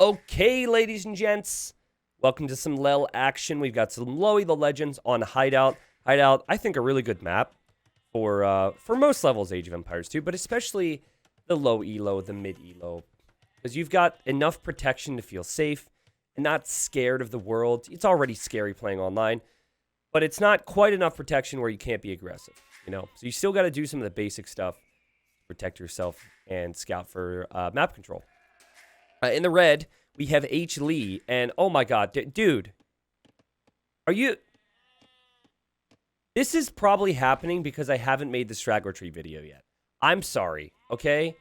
Okay, ladies and gents, welcome to some Lel action. We've got some Lowy the Legends on Hideout. Hideout, I think, a really good map for most levels Age of Empires 2, but especially the low elo, the mid elo, because you've got enough protection to feel safe and not scared of the world. It's already scary playing online, but it's not quite enough protection where you can't be aggressive, you know? So you still got to do some of the basic stuff to protect yourself and scout for map control. In the red, we have H. Lee, and oh my god, dude, are you... This is probably happening because I haven't made the straggler tree video yet. I'm sorry, okay?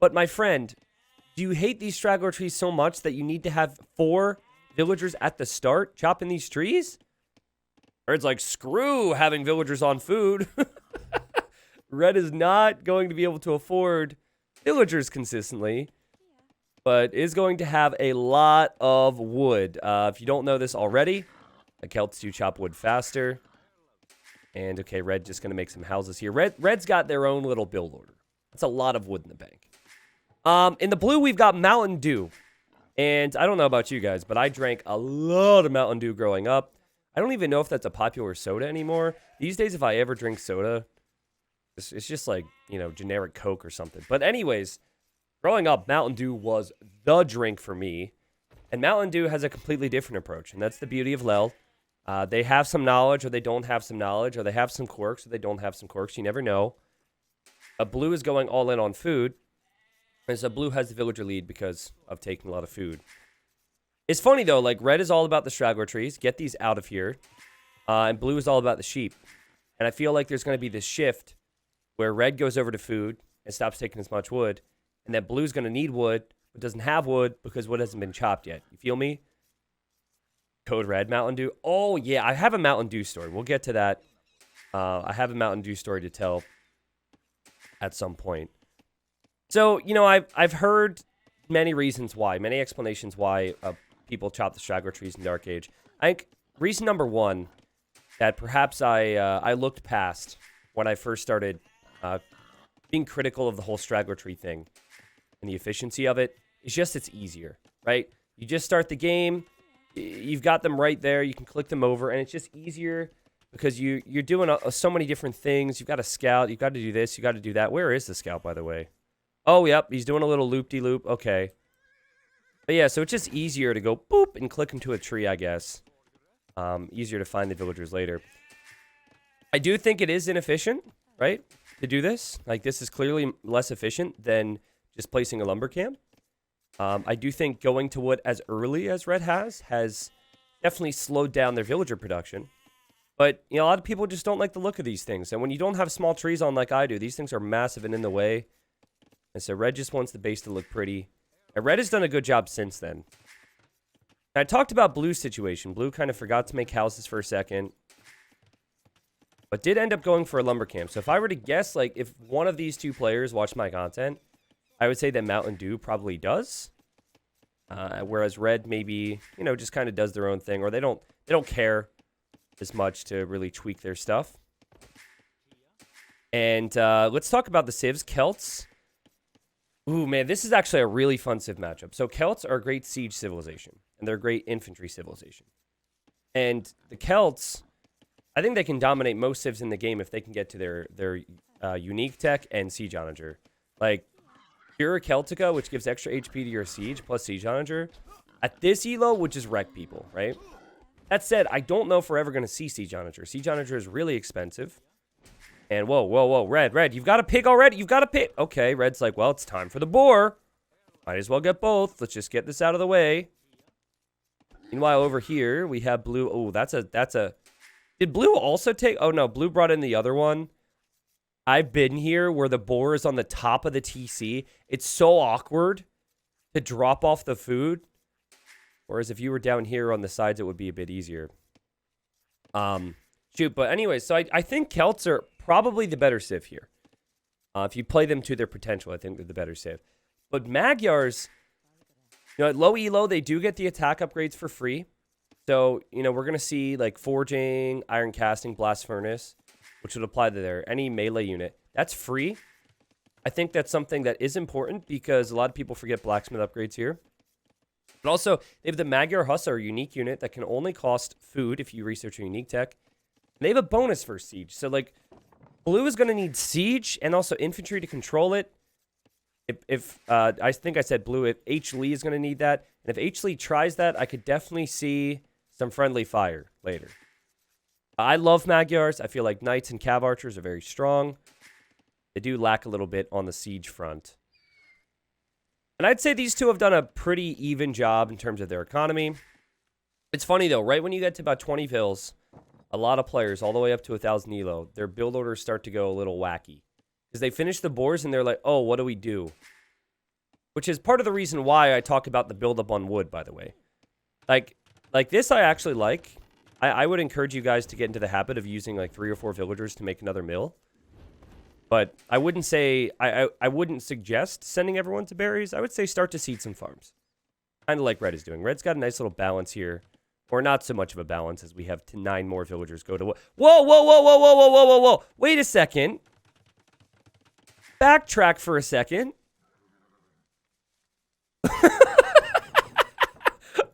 But my friend, do you hate these straggler trees so much that you need to have 4 villagers at the start chopping these trees? Or it's like, screw having villagers on food. Red is not going to be able to afford villagers consistently, but is going to have a lot of wood. If you don't know this already, the Celts do chop wood faster. And, okay, Red just going to make some houses here. Red's got their own little build order. That's a lot of wood in the bank. In the blue, we've got Mountain Dew. And I don't know about you guys, but I drank a lot of Mountain Dew growing up. I don't even know if that's a popular soda anymore. These days, if I ever drink soda, it's just like, you know, generic Coke or something. But anyways, growing up, Mountain Dew was the drink for me. And Mountain Dew has a completely different approach. And that's the beauty of Lel. They have some knowledge, or they don't have some knowledge, or they have some quirks, or they don't have some quirks. You never know. Blue is going all in on food. And so Blue has the villager lead because of taking a lot of food. It's funny, though. Like, Red is all about the straggler trees. Get these out of here. And Blue is all about the sheep. And I feel like there's going to be this shift where Red goes over to food and stops taking as much wood. And then Blue's going to need wood, but doesn't have wood because wood hasn't been chopped yet. You feel me? Code Red, Mountain Dew. Oh, yeah, I have a Mountain Dew story. We'll get to that. I have a Mountain Dew story to tell at some point. So, you know, I've heard many reasons why, many explanations why people chop the straggler trees in Dark Age. I think reason number one that perhaps I looked past when I first started being critical of the whole straggler tree thing and the efficiency of it is just it's easier, right? You just start the game. You've got them right there. You can click them over, and it's just easier because you're doing so many different things. You've got to scout. You've got to do this. You've got to do that. Where is the scout, by the way? Oh, yep. He's doing a little loop-de-loop. Okay. But yeah, so it's just easier to go boop and click into a tree, I guess. Easier to find the villagers later. I do think it is inefficient, right, to do this. Like, this is clearly less efficient than just placing a lumber camp. I do think going to wood as early as Red has definitely slowed down their villager production. But, you know, a lot of people just don't like the look of these things. And when you don't have small trees on like I do, these things are massive and in the way. And so Red just wants the base to look pretty. And Red has done a good job since then. I talked about Blue's situation. Blue kind of forgot to make houses for a second. But did end up going for a lumber camp. So if I were to guess, like, if one of these two players watched my content, I would say that Mountain Dew probably does. Whereas Red maybe, you know, just kind of does their own thing. Or they don't care as much to really tweak their stuff. And let's talk about the civs. Celts. Ooh, man, this is actually a really fun civ matchup. So Celts are a great siege civilization. And they're a great infantry civilization. And the Celts, I think they can dominate most civs in the game if they can get to their unique tech and siege onager. Like, Pure Celtica, which gives extra HP to your siege, plus siege onager, at this elo would just wreck people, right? That said, I don't know if we're ever going to see siege onager. Siege onager is really expensive. And whoa, Red, you've got a pig already. You've got a pig. Okay, Red's like, well, it's time for the boar. Might as well get both. Let's just get this out of the way. Meanwhile, over here, we have Blue. Oh, that's a... Did Blue also take... Oh, no, Blue brought in the other one. I've been here where the boar is on the top of the TC. It's so awkward to drop off the food. Whereas if you were down here on the sides, it would be a bit easier. Shoot, but anyway, so I think Celts are probably the better civ here. If you play them to their potential, I think they're the better civ. But Magyars, you know, at low elo, they do get the attack upgrades for free. So, you know, we're going to see like Forging, Iron Casting, Blast Furnace, which would apply to any melee unit. That's free. I think that's something that is important because a lot of people forget blacksmith upgrades here. But also, they have the Magyar Hussar, unique unit that can only cost food if you research a unique tech. And they have a bonus for siege. So, like, blue is going to need siege and also infantry to control it. If I think I said blue, if H. Lee is going to need that. And if H. Lee tries that, I could definitely see some friendly fire later. I love Magyars. I feel like knights and cav archers are very strong. They do lack a little bit on the siege front. And I'd say these two have done a pretty even job in terms of their economy. It's funny, though. Right when you get to about 20 vills, a lot of players, all the way up to 1,000 elo, their build orders start to go a little wacky. Because they finish the boars and they're like, oh, what do we do? Which is part of the reason why I talk about the buildup on wood, by the way. Like this I actually like. I would encourage you guys to get into the habit of using like 3 or 4 villagers to make another mill. But I wouldn't say, I wouldn't suggest sending everyone to berries. I would say start to seed some farms. Kind of like Red is doing. Red's got a nice little balance here. Or not so much of a balance as we have 9 more villagers go to... Whoa, whoa, whoa, whoa, whoa, whoa, whoa, whoa, whoa. Wait a second. Backtrack for a second.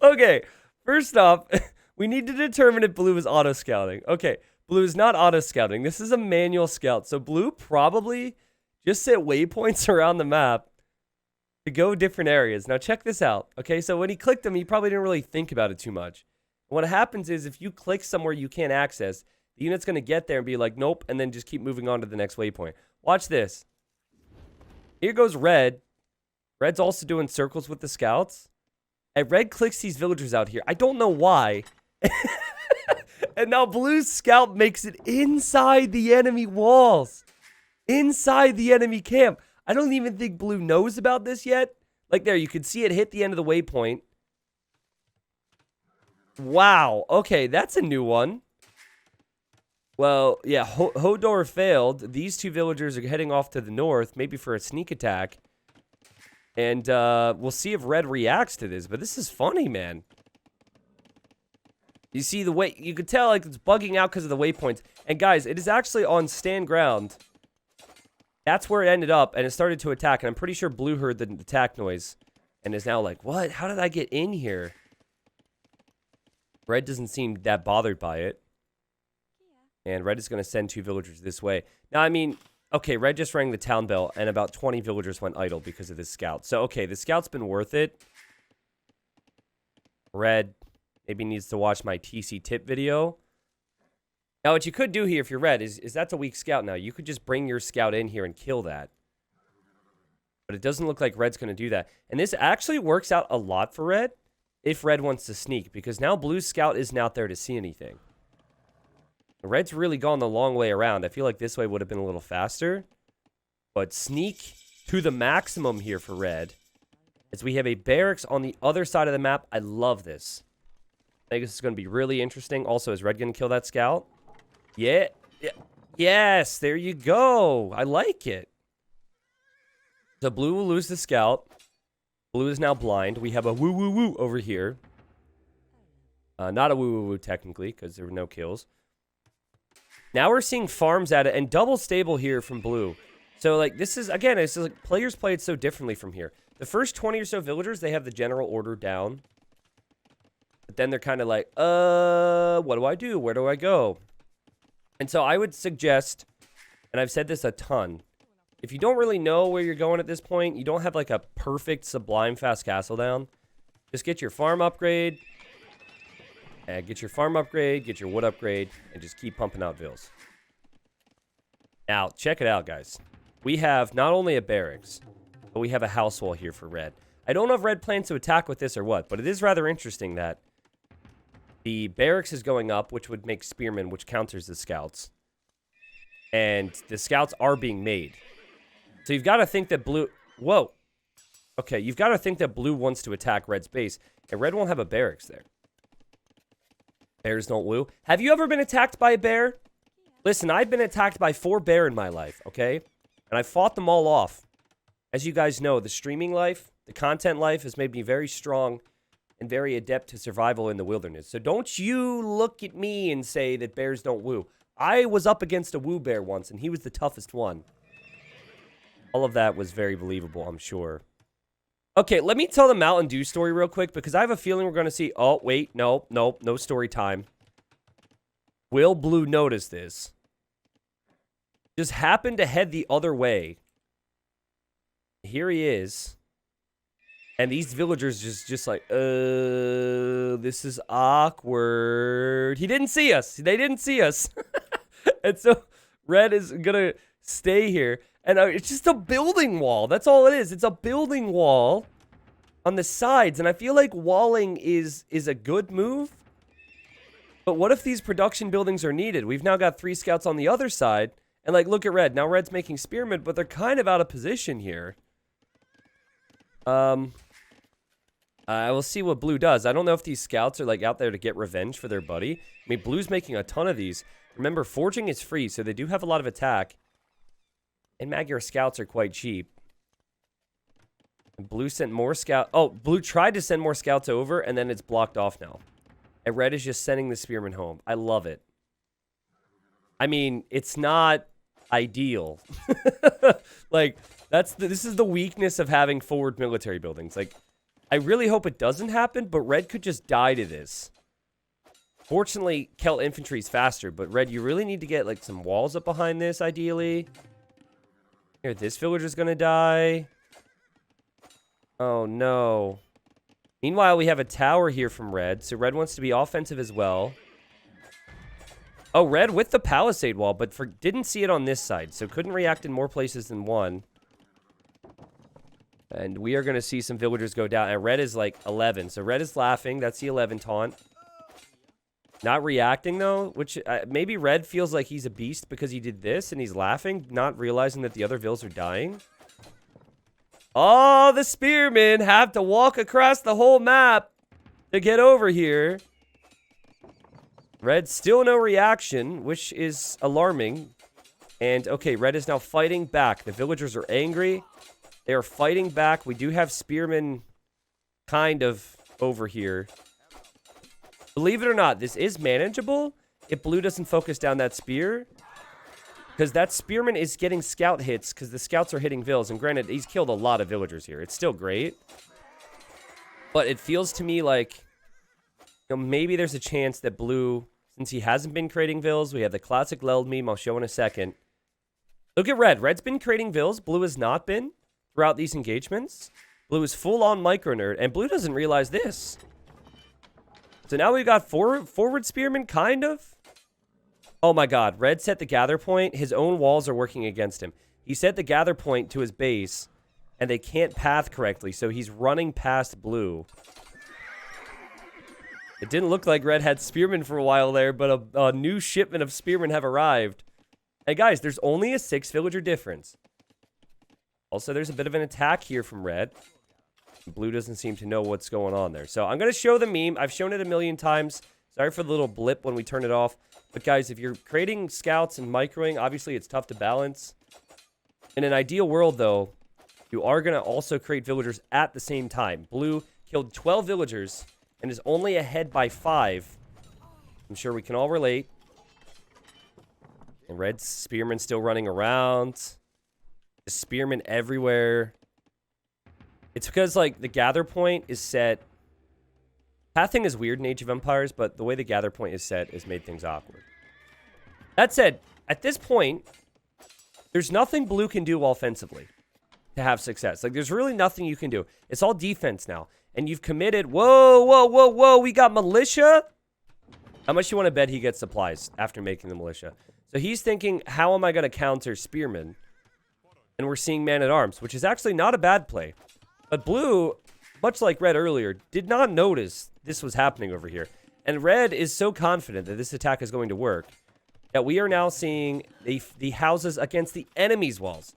Okay, first off, we need to determine if blue is auto-scouting. Okay, blue is not auto-scouting. This is a manual scout. So blue probably just set waypoints around the map to go different areas. Now check this out. Okay, so when he clicked them, he probably didn't really think about it too much. What happens is if you click somewhere you can't access, the unit's going to get there and be like, nope, and then just keep moving on to the next waypoint. Watch this. Here goes Red. Red's also doing circles with the scouts. And Red clicks these villagers out here. I don't know why. And now Blue's scout makes it inside the enemy walls. Inside the enemy camp. I don't even think Blue knows about this yet. Like there, you can see it hit the end of the waypoint. Wow. Okay, that's a new one. Well, yeah, Hodor failed. These 2 villagers are heading off to the north, maybe for a sneak attack. And we'll see if Red reacts to this. But this is funny, man. You see the way... You could tell like it's bugging out because of the waypoints. And guys, it is actually on stand ground. That's where it ended up. And it started to attack. And I'm pretty sure Blue heard the attack noise. And is now like, what? How did I get in here? Red doesn't seem that bothered by it. And Red is going to send 2 villagers this way. Now, I mean... Okay, Red just rang the town bell, and about 20 villagers went idle because of this scout. So, okay, the scout's been worth it. Red maybe needs to watch my TC tip video. Now, what you could do here if you're Red is that's a weak scout now. You could just bring your scout in here and kill that. But it doesn't look like Red's going to do that. And this actually works out a lot for Red if Red wants to sneak, because now Blue's scout isn't out there to see anything. Red's really gone the long way around. I feel like this way would have been a little faster. But sneak to the maximum here for Red. As we have a barracks on the other side of the map. I love this. I think this is going to be really interesting. Also, is Red going to kill that scout? Yeah. Yes, there you go. I like it. So Blue will lose the scout. Blue is now blind. We have a woo-woo-woo over here. Not a woo-woo-woo technically, because there were no kills. Now we're seeing farms at it, and double stable here from Blue. So, like, this is, again, it's like players play it so differently from here. The first 20 or so villagers, they have the general order down. But then they're kind of like, what do I do? Where do I go? And so I would suggest, and I've said this a ton, if you don't really know where you're going at this point, you don't have, like, a perfect sublime fast castle down, just get your farm upgrade. Get your farm upgrade, get your wood upgrade, and just keep pumping out vills. Now, check it out, guys. We have not only a barracks, but we have a house wall here for Red. I don't know if Red plans to attack with this or what, but it is rather interesting that the barracks is going up, which would make spearmen, which counters the scouts. And the scouts are being made. So you've got to think that Blue... Whoa. Okay, you've got to think that Blue wants to attack Red's base, and Red won't have a barracks there. Bears don't woo. Have you ever been attacked by a bear? Listen, I've been attacked by 4 bear in my life, okay? And I fought them all off. As you guys know, the streaming life, the content life has made me very strong and very adept to survival in the wilderness. So don't you look at me and say that bears don't woo. I was up against a woo bear once, and he was the toughest one. All of that was very believable, I'm sure. Okay, let me tell the Mountain Dew story real quick because I have a feeling we're going to see... Oh, wait. No story time. Will Blue notice this? Just happened to head the other way. Here he is. And these villagers just like, this is awkward. He didn't see us. They didn't see us. And so Red is going to stay here. And it's just a building wall. That's all it is. It's a building wall on the sides. And I feel like walling is a good move. But what if these production buildings are needed? We've now got 3 scouts on the other side. And like, look at Red. Now Red's making spearmen, but they're kind of out of position here. I will see what Blue does. I don't know if these scouts are like out there to get revenge for their buddy. I mean, Blue's making a ton of these. Remember, forging is free, so they do have a lot of attack. And Magyar scouts are quite cheap. And Blue sent more scouts. Oh, Blue tried to send more scouts over, and then it's blocked off now. And Red is just sending the spearmen home. I love it. I mean, it's not ideal. Like, this is the weakness of having forward military buildings. Like, I really hope it doesn't happen, but Red could just die to this. Fortunately, Celt infantry is faster, but Red, you really need to get, like, some walls up behind this, ideally. Here, this villager's gonna die. Oh, no. Meanwhile, we have a tower here from Red, so Red wants to be offensive as well. Oh, Red with the palisade wall, but didn't see it on this side, so couldn't react in more places than one. And we are going to see some villagers go down. And Red is like 11. So Red is laughing. That's the 11 taunt. Not reacting, though. Which maybe Red feels like he's a beast because he did this. And he's laughing. Not realizing that the other vills are dying. Oh, the spearmen have to walk across the whole map to get over here. Red still no reaction, which is alarming. And, okay, Red is now fighting back. The villagers are angry. They are fighting back. We do have spearmen kind of over here. Believe it or not, this is manageable if Blue doesn't focus down that spear. Because that spearman is getting scout hits because the scouts are hitting vills. And granted, he's killed a lot of villagers here. It's still great. But it feels to me like, you know, maybe there's a chance that Blue, since he hasn't been creating vills, we have the classic Leld meme I'll show in a second. Look at Red. Red's been creating vills. Blue has not been. Throughout these engagements, Blue is full-on micro-nerd, and Blue doesn't realize this. So now we've got forward spearmen, kind of. Oh my god, Red set the gather point. His own walls are working against him. He set the gather point to his base, and they can't path correctly, so he's running past Blue. It didn't look like Red had spearmen for a while there, but a new shipment of spearmen have arrived. Hey guys, there's only a 6 villager difference. Also, there's a bit of an attack here from Red. Blue doesn't seem to know what's going on there. So I'm going to show the meme. I've shown it a million times. Sorry for the little blip when we turn it off. But guys, if you're creating scouts and microing, obviously it's tough to balance. In an ideal world, though, you are going to also create villagers at the same time. Blue killed 12 villagers and is only ahead by 5. I'm sure we can all relate. And Red's spearman still running around. Spearmen everywhere. It's because, like, the gather point is set. Pathing is weird in Age of Empires, but the way the gather point is set has made things awkward. That said, at this point, there's nothing Blue can do offensively to have success. Like, there's really nothing you can do. It's all defense now. And you've committed. Whoa. We got militia. How much you want to bet he gets supplies after making the militia? So he's thinking, how am I going to counter spearmen? And we're seeing man-at-arms, which is actually not a bad play. But Blue, much like Red earlier, did not notice this was happening over here. And Red is so confident that this attack is going to work that we are now seeing the houses against the enemy's walls.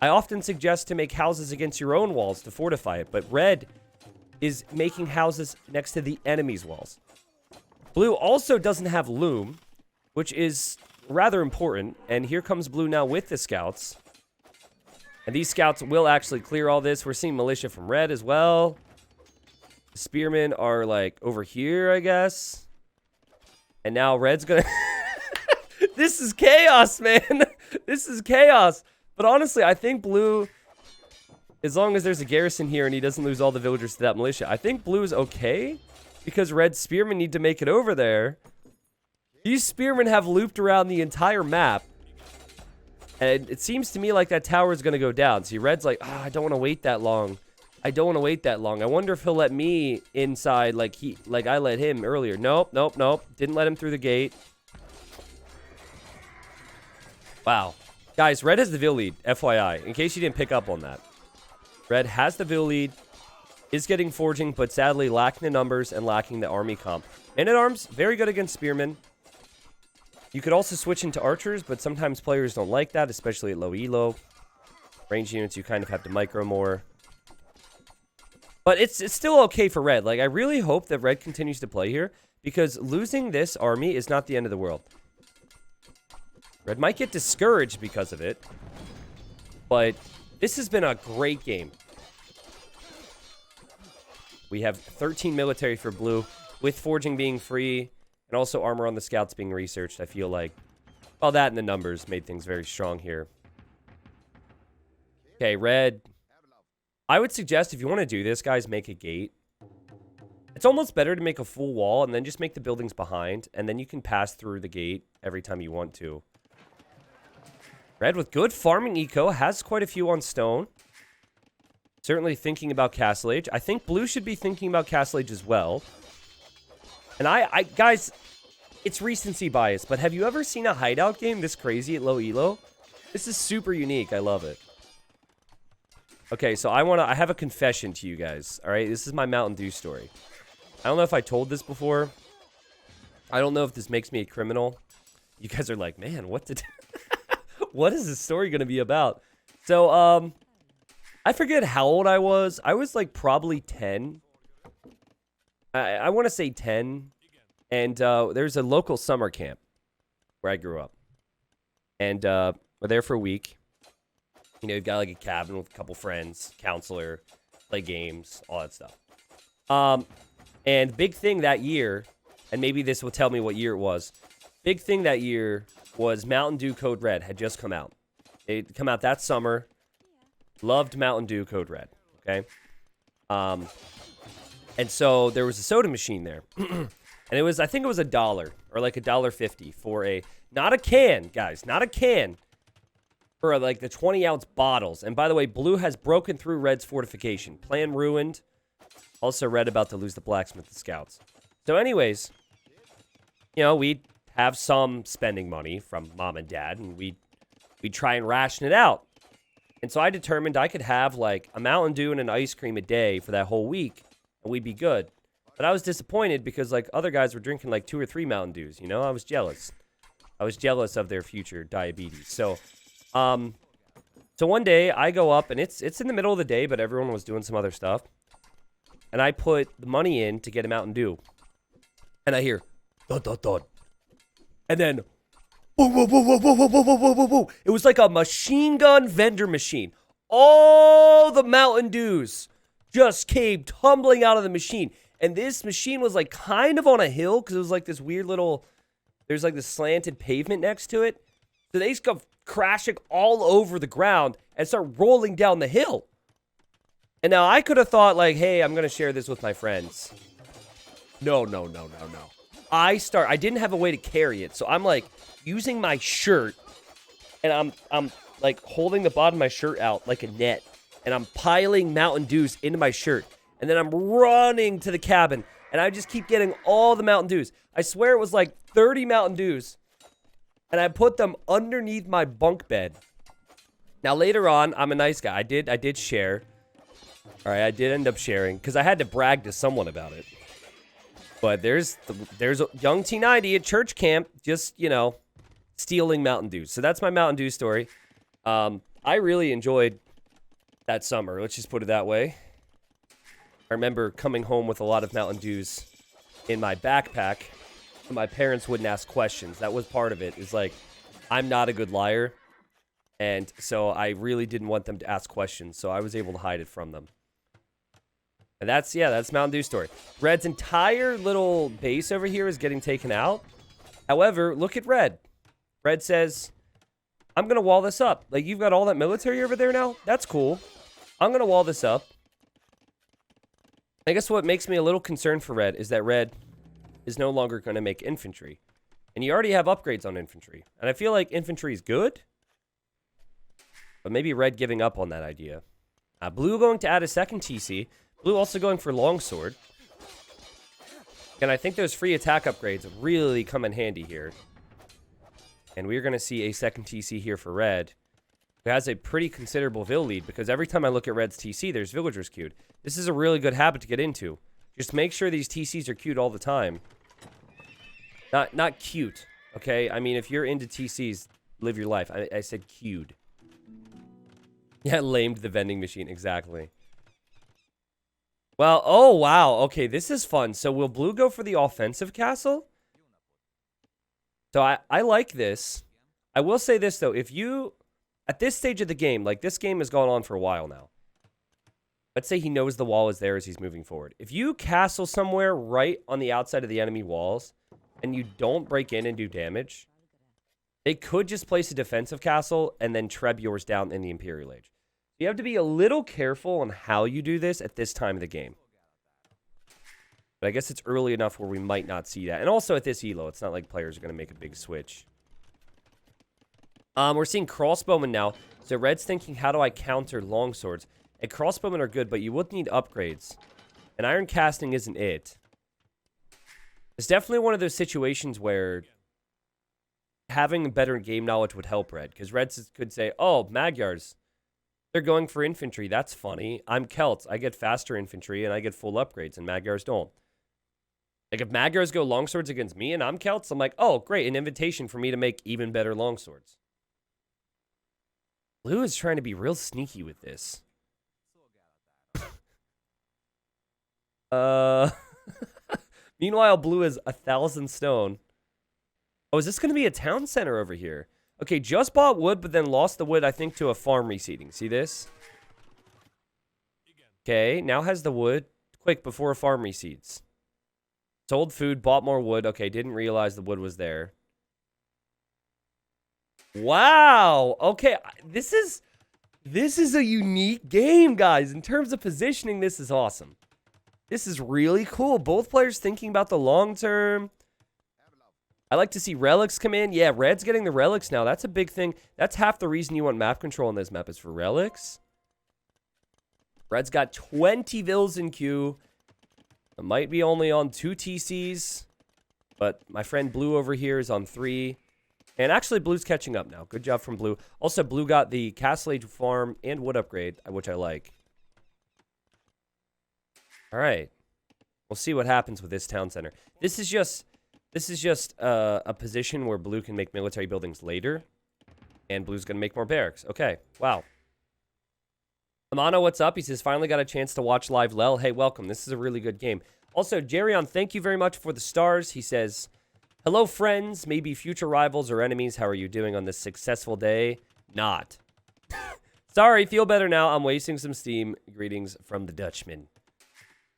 I often suggest to make houses against your own walls to fortify it, but Red is making houses next to the enemy's walls. Blue also doesn't have loom, which is rather important. And here comes Blue now with the scouts. And these scouts will actually clear all this. We're seeing militia from Red as well. The spearmen are, like, over here, I guess. And now Red's gonna... This is chaos, man. This is chaos. But honestly, I think Blue As long as there's a garrison here and he doesn't lose all the villagers to that militia. I think blue is okay because red spearmen need to make it over there. These spearmen have looped around the entire map. And it seems to me like that tower is going to go down. See, red's like, I don't want to wait that long. I don't want to wait that long. I wonder if he'll let me inside like I let him earlier. Nope, nope, nope. Didn't let him through the gate. Wow. Guys, red has the Vil lead, FYI, in case you didn't pick up on that. Red has the Vil lead, is getting forging, but sadly lacking the numbers and lacking the army comp. Men-at-arms, very good against spearmen. You could also switch into archers, but sometimes players don't like that, especially at low elo. Range units, you kind of have to micro more. But it's still okay for red. Like, I really hope that red continues to play here, because losing this army is not the end of the world. Red might get discouraged because of it, but this has been a great game. We have 13 military for blue, with forging being free, and also armor on the scouts being researched. I feel like, well, that and the numbers made things very strong here. Okay, red. I would suggest if you want to do this, guys, make a gate. It's almost better to make a full wall and then just make the buildings behind, and then you can pass through the gate every time you want to. Red with good farming eco, has quite a few on stone. Certainly thinking about Castle Age. I think blue should be thinking about Castle Age as well. And guys, it's recency bias, but have you ever seen a hideout game this crazy at low elo? This is super unique. I love it. Okay, so I have a confession to you guys. All right, this is my Mountain Dew story. I don't know if I told this before. I don't know if this makes me a criminal. You guys are like, man, what is this story going to be about? So, I forget how old I was. I was like probably 10. I want to say 10. And there's a local summer camp where I grew up. And we're there for a week. You know, you've got like a cabin with a couple friends, counselor, play games, all that stuff. And big thing that year, and maybe this will tell me what year it was. Big thing that year was Mountain Dew Code Red had just come out. It come out that summer. Loved Mountain Dew Code Red. Okay. And so there was a soda machine there. And it was, I think it was $1 or like $1.50 for not a can, guys, not a can. For like the 20-ounce bottles. And by the way, blue has broken through red's fortification. Plan ruined. Also red about to lose the blacksmith and scouts. So anyways, you know, we'd have some spending money from mom and dad, and we'd try and ration it out. And so I determined I could have like a Mountain Dew and an ice cream a day for that whole week, and we'd be good. But I was disappointed because like other guys were drinking like 2 or 3 Mountain Dews, you know? I was jealous. I was jealous of their future diabetes. So one day I go up and it's in the middle of the day, but everyone was doing some other stuff. And I put the money in to get a Mountain Dew. And I hear, dun, dun, dun. And then, whoa, whoa, whoa, whoa, whoa, whoa, whoa, whoa, whoa, whoa, whoa. It was like a machine gun vendor machine. All the Mountain Dews just came tumbling out of the machine. And this machine was like kind of on a hill because it was like this weird little, there's like this slanted pavement next to it. So they just go crashing all over the ground and start rolling down the hill. And now I could have thought like, hey, I'm going to share this with my friends. No. I didn't have a way to carry it. So I'm like using my shirt and I'm like holding the bottom of my shirt out like a net. And I'm piling Mountain Dews into my shirt. And then I'm running to the cabin and I just keep getting all the Mountain Dews. I swear it was like 30 Mountain Dews. And I put them underneath my bunk bed. Now later on, I'm a nice guy. I did share. All right, I did end up sharing because I had to brag to someone about it. But there's a young T90 at church camp just, you know, stealing Mountain Dews. So that's my Mountain Dew story. I really enjoyed that summer. Let's just put it that way. I remember coming home with a lot of Mountain Dews in my backpack. My parents wouldn't ask questions. That was part of it. It's like, I'm not a good liar. And so I really didn't want them to ask questions. So I was able to hide it from them. And that's Mountain Dew story. Red's entire little base over here is getting taken out. However, look at Red. Red says, I'm going to wall this up. Like, you've got all that military over there now? That's cool. I'm going to wall this up. I guess what makes me a little concerned for red is that red is no longer going to make infantry. And you already have upgrades on infantry. And I feel like infantry is good. But maybe red giving up on that idea. Blue going to add a second TC. Blue also going for longsword. And I think those free attack upgrades really come in handy here. And we're going to see a second TC here for red, who has a pretty considerable vill lead, because every time I look at red's TC, there's villagers queued. This is a really good habit to get into. Just make sure these TCs are queued all the time. Not cute, okay? I mean, if you're into TCs, live your life. I said queued. Yeah, lamed the vending machine, exactly. Well, oh, wow. Okay, this is fun. So will blue go for the offensive castle? So I like this. I will say this, though. If you, at this stage of the game, like this game has gone on for a while now. Let's say he knows the wall is there as he's moving forward. If you castle somewhere right on the outside of the enemy walls and you don't break in and do damage, they could just place a defensive castle and then treb yours down in the Imperial Age. You have to be a little careful on how you do this at this time of the game. But I guess it's early enough where we might not see that. And also at this elo, it's not like players are going to make a big switch. We're seeing crossbowmen now. So red's thinking, how do I counter longswords? And crossbowmen are good, but you would need upgrades. And iron casting isn't it. It's definitely one of those situations where having better game knowledge would help red. Because red could say, oh, Magyars, they're going for infantry. That's funny. I'm Celts. I get faster infantry and I get full upgrades, and Magyars don't. Like, if Magyars go longswords against me and I'm Celts, I'm like, oh, great, an invitation for me to make even better longswords. Blue is trying to be real sneaky with this. Meanwhile, blue is 1,000 stone. Oh, is this going to be a town center over here? Okay, just bought wood, but then lost the wood, I think, to a farm reseeding. See this? Okay, now has the wood. Quick, before a farm reseeds. Sold food, bought more wood. Okay, didn't realize the wood was there. Wow! Okay, this is a unique game, guys. In terms of positioning, this is awesome. This is really cool. Both players thinking about the long term. I like to see relics come in. Yeah, red's getting the relics now. That's a big thing. That's half the reason you want map control on this map is for relics. Red's got 20 vills in queue. It might be only on 2 TCs. But my friend Blue over here is on 3. And actually, Blue's catching up now. Good job from Blue. Also, Blue got the Castle Age farm and wood upgrade, which I like. All right. We'll see what happens with this town center. This is just a position where Blue can make military buildings later. And Blue's going to make more barracks. Okay. Wow. Amano, what's up? He says, finally got a chance to watch live Lel. Hey, welcome. This is a really good game. Also, Jerion, thank you very much for the stars. He says, hello, friends, maybe future rivals or enemies. How are you doing on this successful day? Not. Sorry, feel better now. I'm wasting some steam. Greetings from the Dutchman.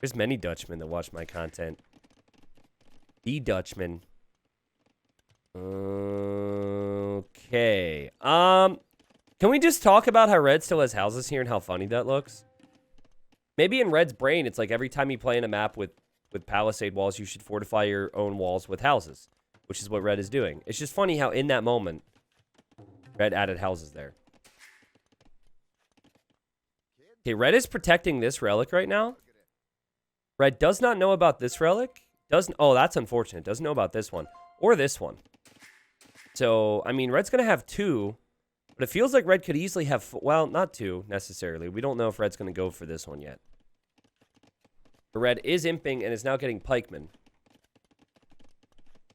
There's many Dutchmen that watch my content. The Dutchman. Okay. Can we just talk about how red still has houses here and how funny that looks? Maybe in red's brain, it's like every time you play in a map with palisade walls, you should fortify your own walls with houses, which is what red is doing. It's just funny how in that moment, red added houses there. Okay, red is protecting this relic right now. Red does not know about this relic. Oh, that's unfortunate. Doesn't know about this one or this one. So, I mean, red's going to have 2, but it feels like red could easily have, well, not 2 necessarily. We don't know if red's going to go for this one yet. But red is imping and is now getting pikemen.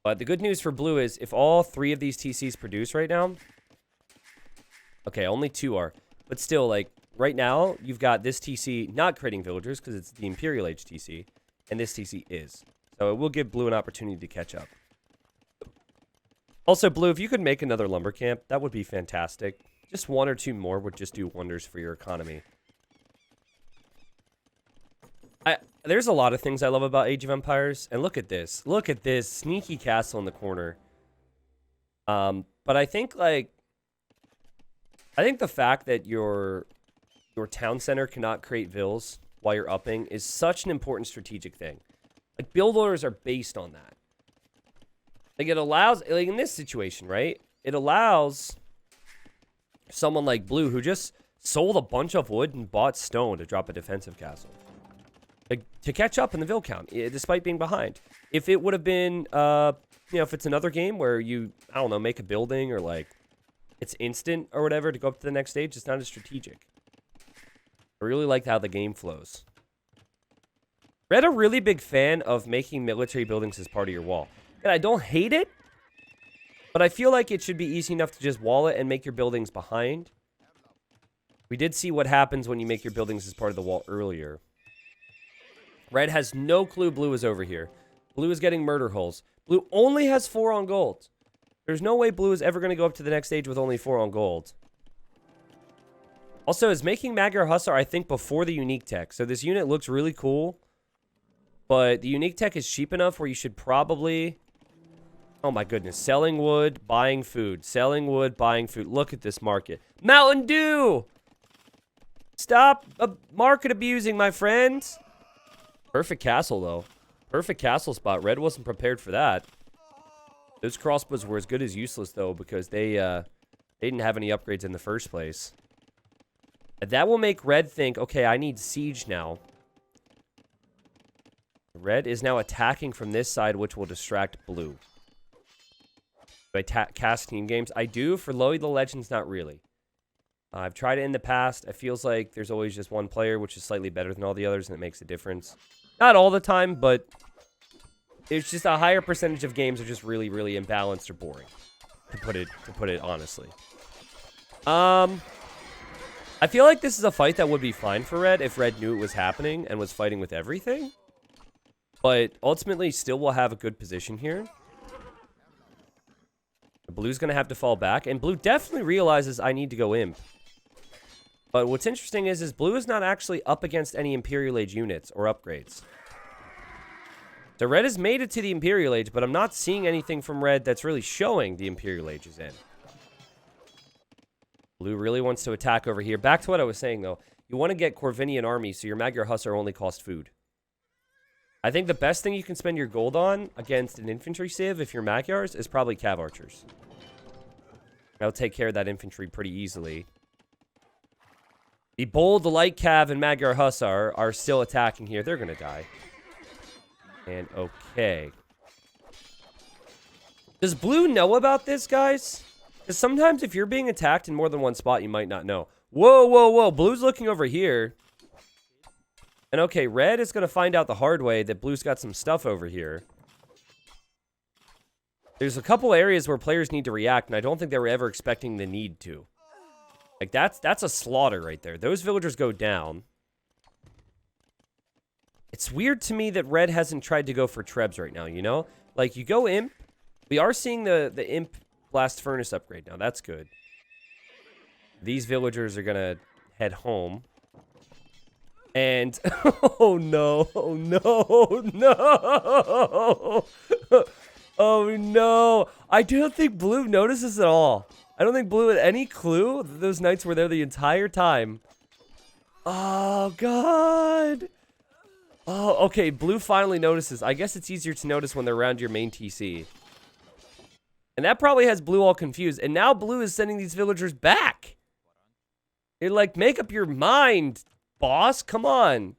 But the good news for blue is if all 3 of these TCs produce right now, okay, only 2 are, but still, like, right now, you've got this TC not creating villagers because it's the Imperial Age TC, and this TC is. So it will give blue an opportunity to catch up. Also, blue, if you could make another lumber camp, that would be fantastic. Just 1 or 2 more would just do wonders for your economy. There's a lot of things I love about Age of Empires, and look at this. Look at this sneaky castle in the corner. But I think, like, the fact that you're your town center cannot create vills while you're upping is such an important strategic thing. Like, build orders are based on that. Like, it allows, like in this situation, right? It allows someone like Blue, who just sold a bunch of wood and bought stone to drop a defensive castle, like, to catch up in the vill count, despite being behind. If it would have been, you know, if it's another game where you, I don't know, make a building or, like, it's instant or whatever to go up to the next stage, it's not as strategic. I really like how the game flows. Red, a really big fan of making military buildings as part of your wall. And I don't hate it, but I feel like it should be easy enough to just wall it and make your buildings behind. We did see what happens when you make your buildings as part of the wall earlier. Red has no clue Blue is over here. Blue is getting murder holes. Blue only has 4 on gold. There's no way Blue is ever going to go up to the next stage with only 4 on gold. Also, is making Magyar Hussar, I think, before the unique tech. So this unit looks really cool, but the unique tech is cheap enough where you should probably... Oh my goodness. Selling wood, buying food. Selling wood, buying food. Look at this market. Mountain Dew! Stop market abusing, my friends. Perfect castle, though. Perfect castle spot. Red wasn't prepared for that. Those crossbows were as good as useless, though, because they didn't have any upgrades in the first place. That will make Red think, okay, I need siege now. Red is now attacking from this side, which will distract Blue. Do I cast team games? I do. For Lowy the Legends, not really. I've tried it in the past. It feels like there's always just one player, which is slightly better than all the others, and it makes a difference. Not all the time, but it's just a higher percentage of games are just really, really imbalanced or boring, to put it honestly. I feel like this is a fight that would be fine for Red if Red knew it was happening and was fighting with everything. But ultimately, still will have a good position here. Blue's going to have to fall back. And Blue definitely realizes I need to go imp. But what's interesting is Blue is not actually up against any Imperial Age units or upgrades. So Red has made it to the Imperial Age, but I'm not seeing anything from Red that's really showing the Imperial Age is in. Blue really wants to attack over here. Back to what I was saying, though. You want to get Corvinian army, so your Magyar Hussar only cost food. I think the best thing you can spend your gold on against an infantry civ, if you're Magyars, is probably Cav Archers. That'll take care of that infantry pretty easily. The bold, the light Cav, and Magyar Hussar are still attacking here. They're going to die. And okay. Does Blue know about this, guys? Because sometimes if you're being attacked in more than one spot, you might not know. Whoa, whoa, whoa. Blue's looking over here. And okay, Red is going to find out the hard way that Blue's got some stuff over here. There's a couple areas where players need to react, and I don't think they were ever expecting the need to. Like, that's a slaughter right there. Those villagers go down. It's weird to me that Red hasn't tried to go for Trebs right now, you know? Like, you go Imp. We are seeing the Imp Blast Furnace upgrade now. That's good. These villagers are going to head home. And, oh no, oh no, no. Oh no. I don't think Blue notices at all. I don't think Blue had any clue that those knights were there the entire time. Oh, God. Oh, okay. Blue finally notices. I guess it's easier to notice when they're around your main TC. And that probably has Blue all confused. And now Blue is sending these villagers back. You're like, make up your mind, boss. Come on.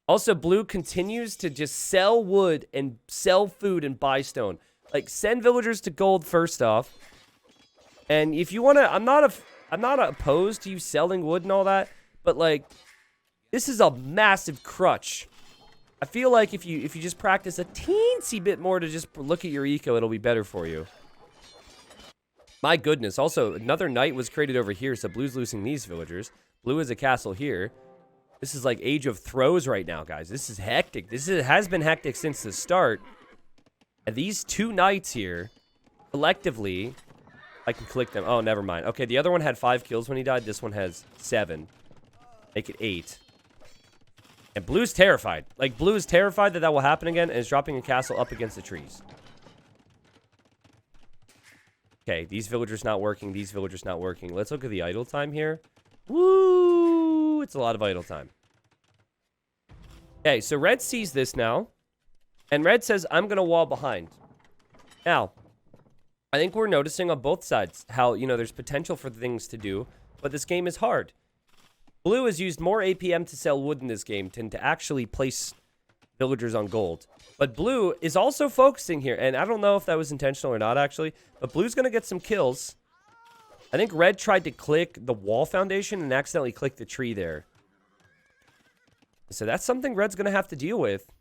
Also, Blue continues to just sell wood and sell food and buy stone. Like, send villagers to gold first off. And if you want to, I'm not opposed to you selling wood and all that, but like, this is a massive crutch. I feel like if you just practice a teensy bit more to just look at your eco, it'll be better for you. My goodness. Also, another knight was created over here, so Blue's losing these villagers. Blue is a castle here. This is like Age of Throws right now, guys. This is hectic. Has been hectic since the start. And these two knights here, collectively, I can click them. Oh, never mind. Okay, the other one had 5 kills when he died. This one has 7. Make it 8. And Blue's terrified. Like, Blue is terrified that will happen again and is dropping a castle up against the trees. Okay, these villagers not working. These villagers not working. Let's look at the idle time here. Woo! it's a lot of idle time. Okay, so red sees this now. And red says, I'm going to wall behind. Now, I think we're noticing on both sides how, you know, there's potential for things to do, but this game is hard. Blue has used more APM to sell wood in this game than to actually place villagers on gold. But blue is also focusing here, and I don't know if that was intentional or not, actually, but blue's going to get some kills. I think red tried to click the wall foundation and accidentally clicked the tree there. So that's something red's going to have to deal with.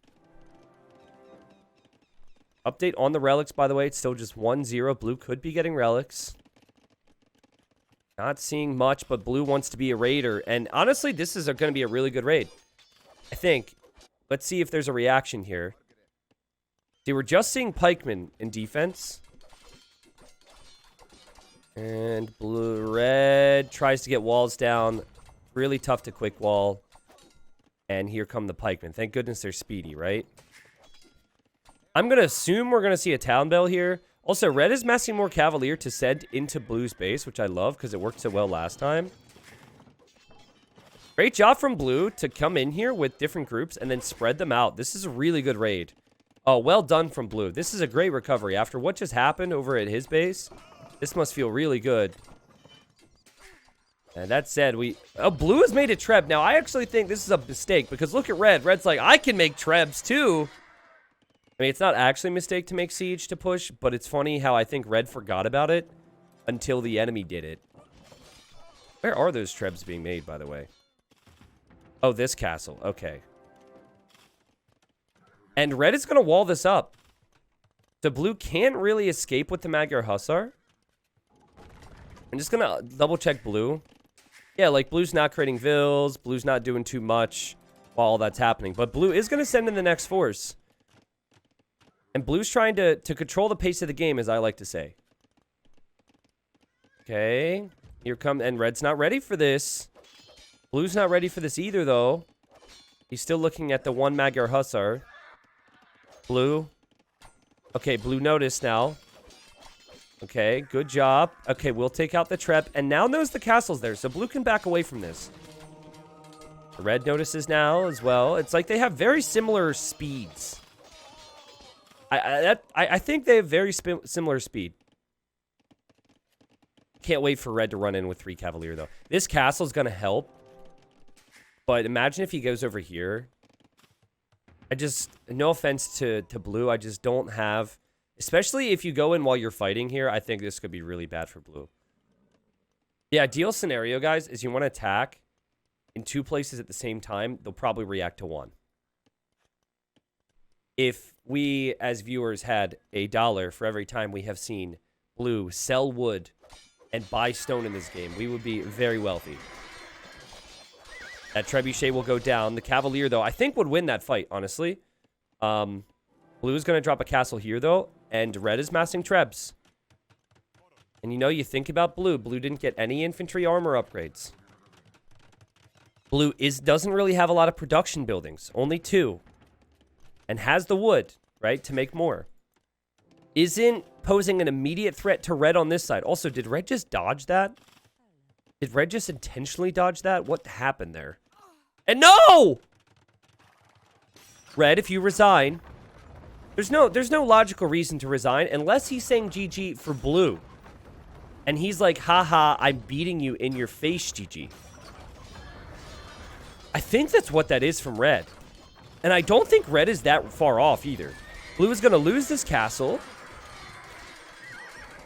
Update on the relics, by the way. It's still just 1-0. Blue could be getting relics. Not seeing much, but blue wants to be a raider. And honestly, this is going to be a really good raid. I think. Let's see if there's a reaction here. See, we're just seeing pikemen in defense. And red tries to get walls down. Really tough to quick wall. And here come the pikemen. Thank goodness they're speedy, right? I'm going to assume we're going to see a town bell here. Also, red is massing more cavalier to send into blue's base, which I love because it worked so well last time. Great job from blue to come in here with different groups and then spread them out. This is a really good raid. Oh, well done from blue. This is a great recovery. After what just happened over at his base, this must feel really good. And that said, blue has made a treb. Now, I actually think this is a mistake because look at red. Red's like, I can make trebs too. I mean, it's not actually a mistake to make siege to push, but it's funny how I think red forgot about it until the enemy did it. Where are those trebs being made, by the way? Oh, this castle. Okay. And red is going to wall this up. So blue can't really escape with the Magyar Hussar. I'm just going to double check blue. Yeah, like blue's not creating vills. Blue's not doing too much while all that's happening. But blue is going to send in the next force. And blue's trying to control the pace of the game, as I like to say. Okay. Here come... And red's not ready for this. Blue's not ready for this either, though. He's still looking at the one Magyar Hussar. Blue. Okay, blue noticed now. Okay, good job. Okay, we'll take out the trap. And now knows the castle's there, so blue can back away from this. Red notices now as well. It's like they have very similar speeds. I think they have very similar speed. Can't wait for red to run in with 3 cavalier, though. This castle's going to help. But imagine if he goes over here. No offense to blue, I just don't have... Especially if you go in while you're fighting here, I think this could be really bad for blue. The ideal scenario, guys, is you want to attack in 2 places at the same time. They'll probably react to 1. If we, as viewers, had $1 for every time we have seen blue sell wood and buy stone in this game, we would be very wealthy. That trebuchet will go down. The cavalier, though, I think would win that fight, honestly. Blue is going to drop a castle here, though, and red is massing trebs. And you know, you think about blue. Blue didn't get any infantry armor upgrades. Blue doesn't really have a lot of production buildings, only 2. And has the wood, right, to make more. Isn't posing an immediate threat to red on this side. Also, did red just dodge that? Did red just intentionally dodge that? What happened there? And no! Red, if you resign... There's no logical reason to resign unless he's saying GG for blue. And he's like, haha, I'm beating you in your face, GG. I think that's what that is from red. And I don't think red is that far off either. Blue is going to lose this castle.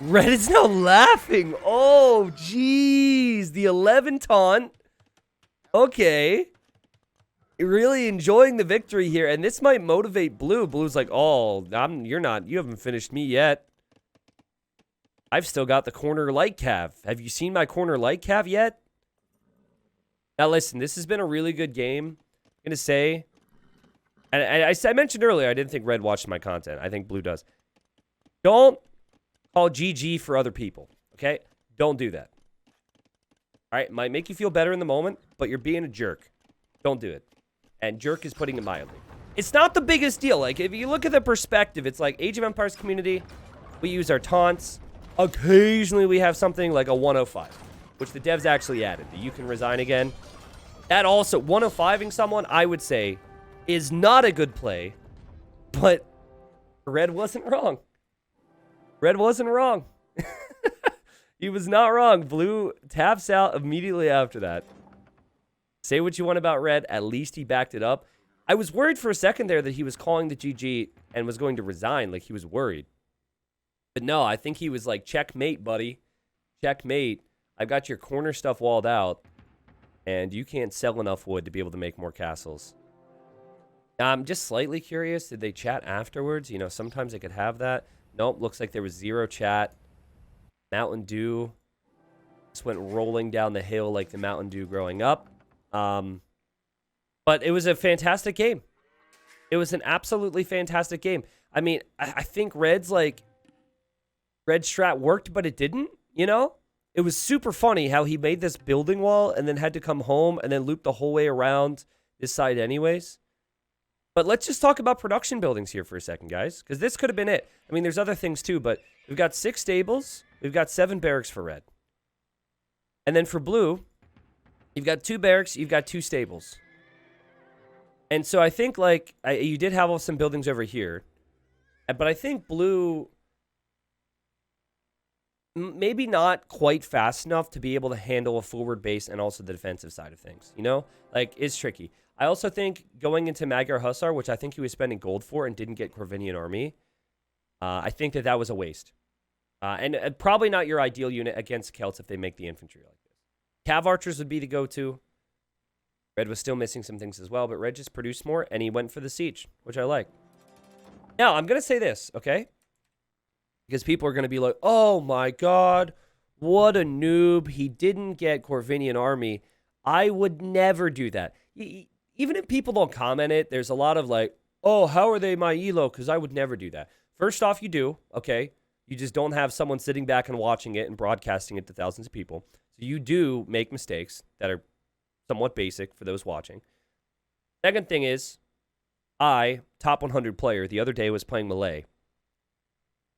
Red is now laughing. Oh, jeez. The 11 taunt. Okay. Really enjoying the victory here. And this might motivate blue. Blue's like, oh, you haven't finished me yet. I've still got the corner light cav. Have you seen my corner light cav yet? Now, listen, this has been a really good game. I'm going to say... And I mentioned earlier, I didn't think red watched my content. I think blue does. Don't call GG for other people, okay? Don't do that. All right? Might make you feel better in the moment, but you're being a jerk. Don't do it. And jerk is putting it mildly. It's not the biggest deal. Like, if you look at the perspective, it's like Age of Empires community. We use our taunts. Occasionally, we have something like a 105, which the devs actually added. You can resign again. That also, 105ing someone, I would say, is not a good play. But Red wasn't wrong. Red wasn't wrong. He was not wrong. Blue taps out immediately after that. Say what you want about Red. At least he backed it up. I was worried for a second there that he was calling the GG and was going to resign. Like, he was worried. But no, I think he was like, checkmate, buddy. Checkmate. I've got your corner stuff walled out. And you can't sell enough wood to be able to make more castles. Now, I'm just slightly curious. Did they chat afterwards? You know, sometimes they could have that. Nope, looks like there was zero chat. Mountain Dew just went rolling down the hill like the Mountain Dew growing up. But it was a fantastic game. It was an absolutely fantastic game. I mean, I think Red's strat worked, but it didn't, you know? It was super funny how he made this building wall and then had to come home and then loop the whole way around this side anyways. But let's just talk about production buildings here for a second, guys, because this could have been it. I mean, there's other things too, but we've got 6 stables. We've got 7 barracks for Red. And then for Blue, you've got 2 barracks. You've got 2 stables. And so I think, like, you did have some buildings over here. But I think Blue, maybe not quite fast enough to be able to handle a forward base and also the defensive side of things, you know? Like, it's tricky. I also think going into Magyar Hussar, which I think he was spending gold for and didn't get Corvinian Army, I think that was a waste. And probably not your ideal unit against Celts if they make the infantry like this. Cav Archers would be the go-to. Red was still missing some things as well, but Red just produced more, and he went for the siege, which I like. Now, I'm going to say this, okay? Because people are going to be like, oh my god, what a noob. He didn't get Corvinian Army. I would never do that. Even if people don't comment it, there's a lot of like, oh, how are they my elo? Because I would never do that. First off, you do, okay? You just don't have someone sitting back and watching it and broadcasting it to thousands of people. So you do make mistakes that are somewhat basic for those watching. Second thing is, I, top 100 player, the other day was playing Melee.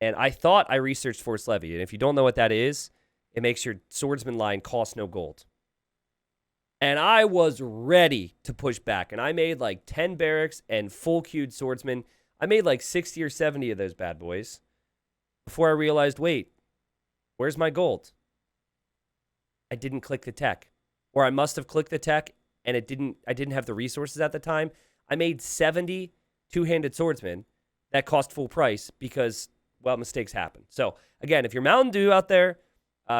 And I thought I researched Force Levy. And if you don't know what that is, it makes your swordsman line cost no gold. And I was ready to push back. And I made like 10 barracks and full queued swordsmen. I made like 60 or 70 of those bad boys before I realized, wait, where's my gold? I didn't click the tech. Or I must have clicked the tech and I didn't have the resources at the time. I made 70 two-handed swordsmen that cost full price because, well, mistakes happen. So, again, if you're Mountain Dew out there,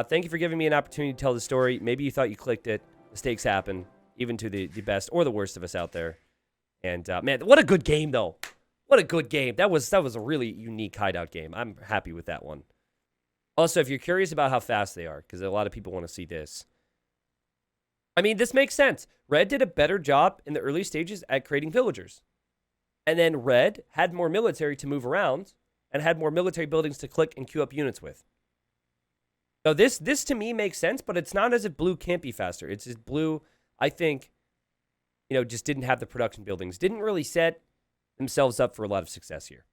thank you for giving me an opportunity to tell the story. Maybe you thought you clicked it. Mistakes happen, even to the best or the worst of us out there. And, man, what a good game, though. What a good game. That was a really unique hideout game. I'm happy with that one. Also, if you're curious about how fast they are, because a lot of people want to see this, I mean, this makes sense. Red did a better job in the early stages at creating villagers. And then Red had more military to move around and had more military buildings to click and queue up units with. So this to me makes sense, but it's not as if Blue can't be faster. It's just Blue, I think, just didn't have the production buildings. Didn't really set themselves up for a lot of success here.